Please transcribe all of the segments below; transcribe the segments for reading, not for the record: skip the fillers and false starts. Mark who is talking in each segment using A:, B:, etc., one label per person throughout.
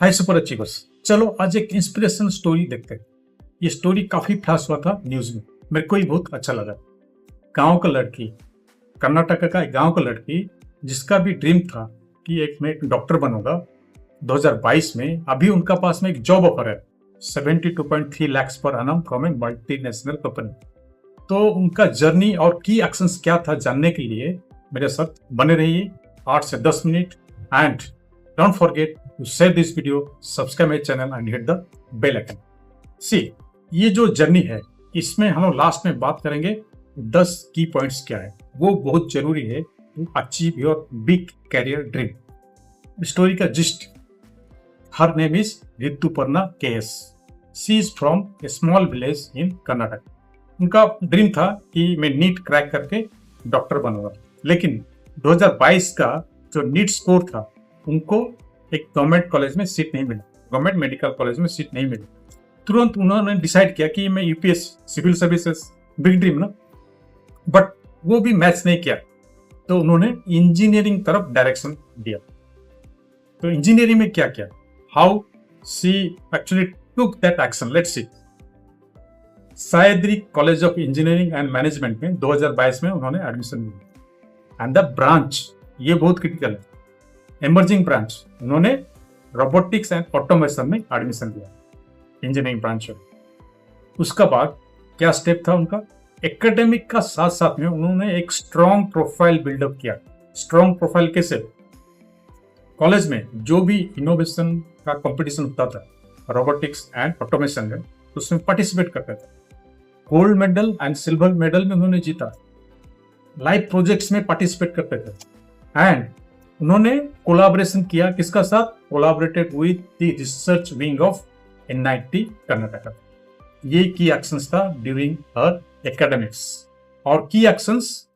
A: हाय super achievers, चलो आज एक इंस्पिरेशनल स्टोरी देखते हैं। ये स्टोरी काफी फेमस हुआ था न्यूज में, मेरे को ही बहुत अच्छा लगा। गांव का लड़की, कर्नाटक का एक गांव का लड़की जिसका भी ड्रीम था कि मैं एक डॉक्टर बनूंगा। 2022 में अभी उनका पास में एक जॉब ऑफर है 72.3 lakh per annum from A multinational company. तो उनका जर्नी और की एक्शंस क्या था जानने के लिए मेरे साथ बने रहिए 8 से 10 minute. And don't forget to share this video, subscribe my channel and hit the bell icon. See, ये जो जर्नी है इसमें हम लोग लास्ट में बात करेंगे 10 की पॉइंट्स क्या है, वो बहुत जरूरी है to achieve your big career dream. Story का gist, her name is Rituparna KS. She is from a small village in Karnataka. उनका ड्रीम था कि मैं नीट क्रैक करके डॉक्टर बनूंगा, लेकिन 2022 का जो नीट स्कोर था उनको एक गवर्नमेंट कॉलेज में सीट नहीं मिला, गवर्नमेंट मेडिकल कॉलेज में सीट नहीं मिली। तुरंत उन्होंने डिसाइड किया कि मैं UPS civil services, big dream ना, बट वो भी मैच नहीं किया, तो उन्होंने इंजीनियरिंग तरफ डायरेक्शन दिया। तो इंजीनियरिंग में क्या किया, how she actually took that action, let's see. Sahyadri college of engineering and management में 2022 में उन्होंने एडमिशन लिया। एंड द ब्रांच, ये बहुत क्रिटिकल है, एमर्जिंग ब्रांच, उन्होंने रोबोटिक्स एंड ऑटोमेशन में एडमिशन लिया, इंजीनियरिंग ब्रांच में। उसका बाद क्या स्टेप था उनका, एकेडमिक का साथ साथ में उन्होंने एक स्ट्रॉन्ग प्रोफाइल बिल्डअप किया। स्ट्रॉन्ग प्रोफाइल कैसे, कॉलेज में जो भी इनोवेशन का कंपटीशन होता था रोबोटिक्स एंड ऑटोमेशन में, उसमें पार्टिसिपेट करते थे। Gold medal and silver medal में उन्होंने जीता। लाइव प्रोजेक्ट्स में पार्टिसिपेट करते थे। एंड उन्होंने कोलैबोरेशन किया, किसका साथ, collaborated with the research wing of NIT Karnataka. ये की एक्शंस था ड्यूरिंग हर एकेडमिक्स। और की एक्शंस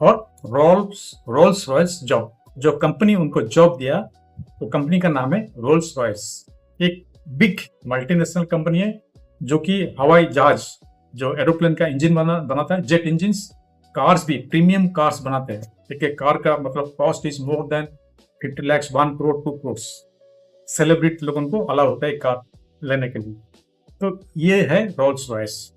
A: और रोल्स रॉयस जॉब, जो कंपनी उनको जॉब दिया, तो कंपनी का नाम है रोल्स रॉयस। एक बिग मल्टीनेशनल कंपनी है जो कि हवाई जहाज, जो एरोप्लेन का इंजन बनाता है, जेट इंजन, कार्स भी, प्रीमियम कार्स बनाते हैं। एक एक कार का मतलब cost is more than 50 lakh, 1 crore, 2 crore. Celebrity लोगों को अलाउ होता है कार लेने के लिए। तो ये है रोल्स रॉयस।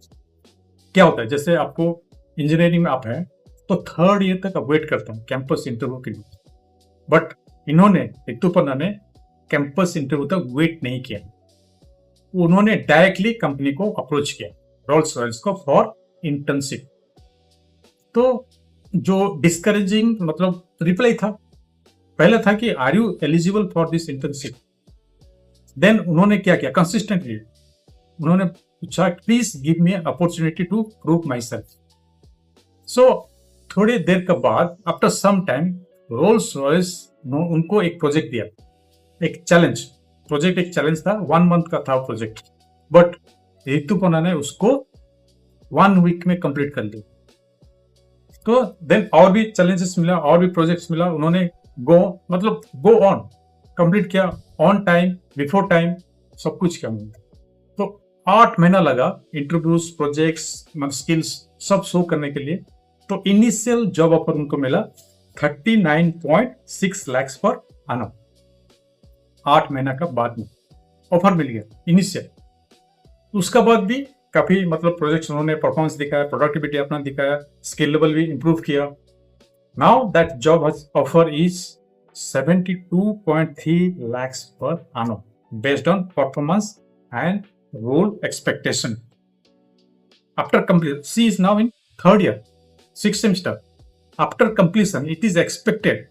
A: क्या होता है, जैसे आपको इंजीनियरिंग में आप हैं तो 3rd ईयर तक आप वेट करते हैं कैंपस इंटरव्यू के लिए, बट इन्होंने, ऋतुपर्णा ने कैंपस इंटरव्यू तक वेट नहीं किया। उन्होंने डायरेक्टली कंपनी को अप्रोच किया, रोल्स रॉयस को, फॉर इंटर्नशिप। तो जो डिस्करेजिंग मतलब रिप्लाई था, पहले था कि are you eligible for this internship. Then उन्होंने क्या किया, कंसिस्टेंटली उन्होंने पूछा please give me opportunity to prove myself. So थोड़ी देर के बाद, after some time, Rolls Royce उनको एक प्रोजेक्ट दिया, एक चैलेंज प्रोजेक्ट। एक चैलेंज था, 1 मंथ का था प्रोजेक्ट, बट ऋतुपर्णा ने उसको 1 वीक में कंप्लीट कर लिया। तो देन और भी चैलेंजेस मिला, और भी प्रोजेक्ट्स मिला, उन्होंने गो ऑन कंप्लीट किया, ऑन टाइम, बिफोर टाइम, सब कुछ किया। तो 8 महीना लगा इंटरव्यूज, प्रोजेक्ट्स, स्किल्स सब शो करने के लिए। तो इनिशियल जॉब ऑफर उनको मिला 39.6 लाख पर एनम। 8 महीना का बाद में ऑफर मिल गया इनिशियल। उसका बाद भी काफी मतलब प्रोजेक्ट्स उन्होंने परफॉर्मेंस दिखाया, प्रोडक्टिविटी अपना दिखाया, स्किल लेवल भी इंप्रूव किया। Now that job offer is 72.3 lakhs per annum based on performance and role expectation. After completion, she is now in 3rd year, 6th semester. After completion, it is expected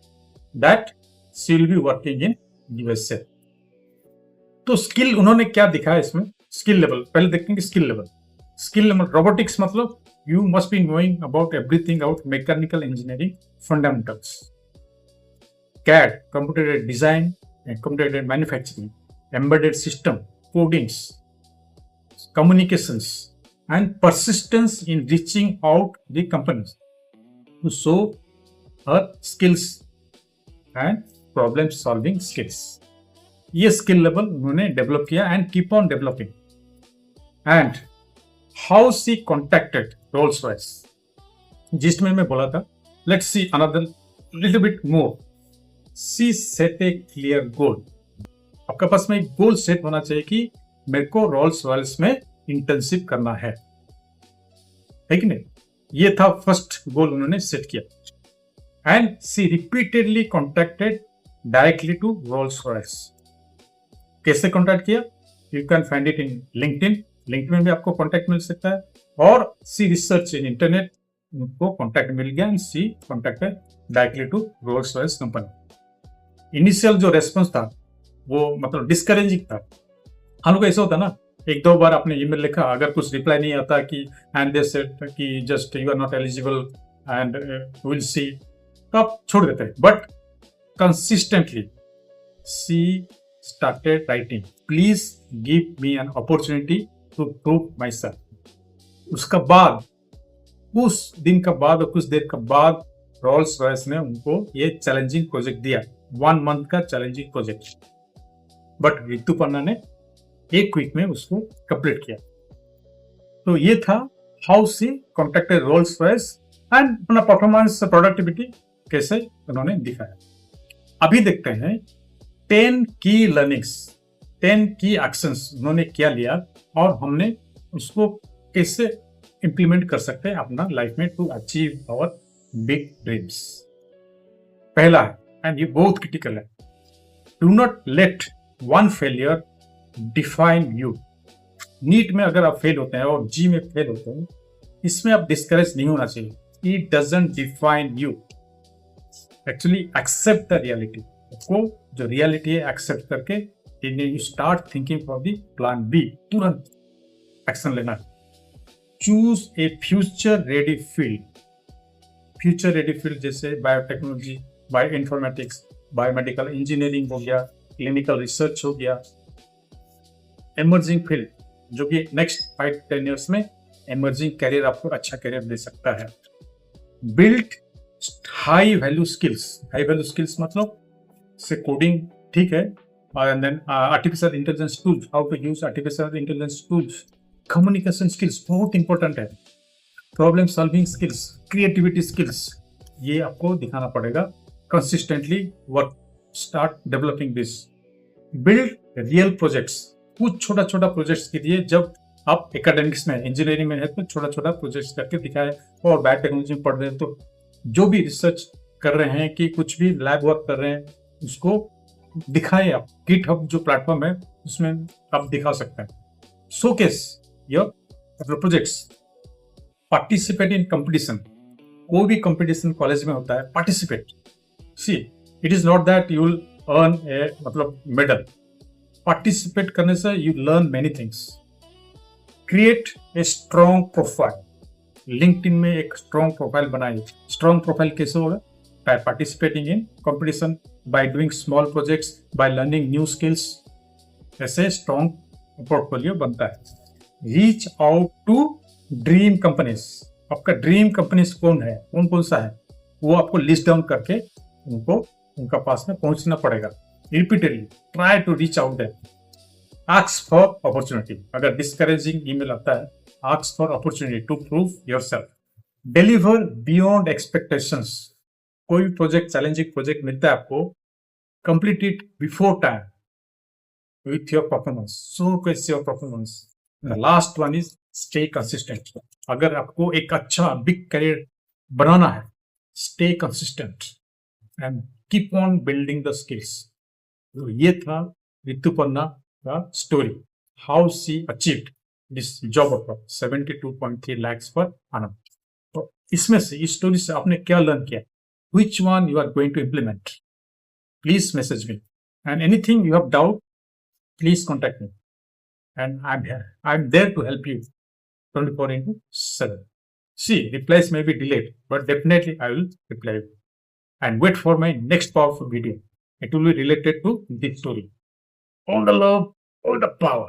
A: that she will be working in USA. तो skill उन्होंने क्या दिखाया इसमें, skill level पहले देखते हैं कि skill level robotics मतलब you must be knowing about everything about mechanical engineering fundamentals, CAD, computer aided design and computer aided manufacturing, embedded system, codings, communications, and persistence in reaching out the companies to show her skills and problem solving skills. ये skill level उन्होंने develop किया and keep on developing. And how she contacted Rolls Royce, जिसमें मैं बोला था, let's see another little bit more. She set a clear goal. आपके पास में एक गोल सेट होना चाहिए कि मेरे को रोल्स रॉयल्स में इंटर्नशिप करना है कि नहीं। ये था फर्स्ट गोल उन्होंने सेट किया। And she repeatedly contacted directly to Rolls Royce. कैसे कॉन्टेक्ट किया? You can find it in LinkedIn. LinkedIn में भी आपको कॉन्टेक्ट मिल सकता है, और सी रिसर्च इन इंटरनेट, उनको कॉन्टेक्ट मिल गया and she contacted directly to Rolls Royce company. Initial जो रेस्पॉन्स था वो मतलब डिस्करेजिंग था। हम लोग ऐसा होता ना, एक दो बार आपने ईमेल लिखा, अगर कुछ रिप्लाई नहीं आता कि एंड दे सेड कि just you are not eligible and will see, तो आप छोड़ देते हैं। But consistently she started writing, please give me an opportunity to prove myself. उसका बाद, उस दिन का बाद और कुछ देर का बाद रोल्स रॉयस ने उनको ये चैलेंजिंग प्रोजेक्ट दिया, 1 मंथ का चैलेंजिंग प्रोजेक्ट। बट रितुपर्णा ने एक वीक में उसको कंप्लीट किया। तो ये था how she contacted Rolls Royce and अपना परफॉर्मेंस प्रोडक्टिविटी कैसे उन्होंने दिखाया। अभी देखते हैं 10 की लर्निंग्स, 10 की एक्शंस उन्होंने क्या लिया और हमने उसको कैसे इंप्लीमेंट कर सकते हैं अपना लाइफ में to achieve our big dreams. पहला है, एंड ये बहुत क्रिटिकल है, do not let one failure define you. NEET में अगर आप फेल होते हैं और जी में फेल होते हैं, इसमें आप डिस्करेज नहीं होना चाहिए। It doesn't define you. Actually accept the reality. आपको जो रियलिटी है एक्सेप्ट करके you start thinking for the plan B, तुरंत एक्शन लेना है। Choose a future ready field. Future ready field जैसे biotechnology, bio informatics, biomedical engineering हो गया, क्लिनिकल रिसर्च हो गया। एमर्जिंग फील्ड जो कि नेक्स्ट 5-10 ईयर्स में एमर्जिंग करियर आपको अच्छा करियर दे सकता है। Build high value skills. High value skills मतलब से कोडिंग, ठीक है, and then artificial intelligence tools, how to use artificial intelligence tools. Communication skills बहुत इंपॉर्टेंट है। Problem solving skills, creativity skills, ये आपको दिखाना पड़ेगा। Consistently work, start developing this. Build real projects. कुछ छोटा छोटा प्रोजेक्ट्स कीजिए। जब आप एकेडमिक्स में, इंजीनियरिंग में है तो छोटा छोटा प्रोजेक्ट्स करके दिखाए, और बायोटेक्नोलॉजी में पढ़ रहे हैं तो जो भी रिसर्च कर रहे हैं कि कुछ भी लैब वर्क कर रहे हैं उसको दिखाए। आप गिटहब जो प्लेटफॉर्म है उसमें आप दिखा सकते हैं। Showcase your projects. Participate in competition. कोई भी कंपटीशन कॉलेज में होता है, participate. See it is not that you will earn a मतलब मेडल। पार्टिसिपेट करने से you learn many things. Create a strong profile. LinkedIn में एक स्ट्रॉन्ग प्रोफाइल बनाइए। स्ट्रॉन्ग प्रोफाइल कैसे होगा? By participating in competition, by doing small projects, by learning new skills. ऐसे strong portfolio बनता है। Reach out to dream companies. आपका dream companies कौन है, कौन कौन सा है, वो आपको लिस्ट डाउन करके उनको उनका पास में पहुंचना पड़ेगा। Repeatedly try to reach out there. Ask for opportunity. अगर डिस्करेजिंग ईमेल आता है, ask for opportunity to prove yourself. Deliver beyond expectations. कोई भी प्रोजेक्ट, चैलेंजिंग प्रोजेक्ट मिलता है आपको, complete it before time with your performance. Showcase your performance. The last one is stay consistent. अगर आपको एक अच्छा बिग करियर बनाना है, stay consistent and keep on building the skills. तो ये था रितुपर्णा का story, how she achieved this job offer 72.3 lakhs पर annum। तो इसमें से, इस स्टोरी से आपने क्या लर्न किया? Which one you are going to implement? Please message me. And anything you have doubt, please contact me. And I'm here. I'm there to help you 24/7. See, replies may be delayed, but definitely I will reply you. And wait for my next powerful video. It will be related to this story. All the love, all the power.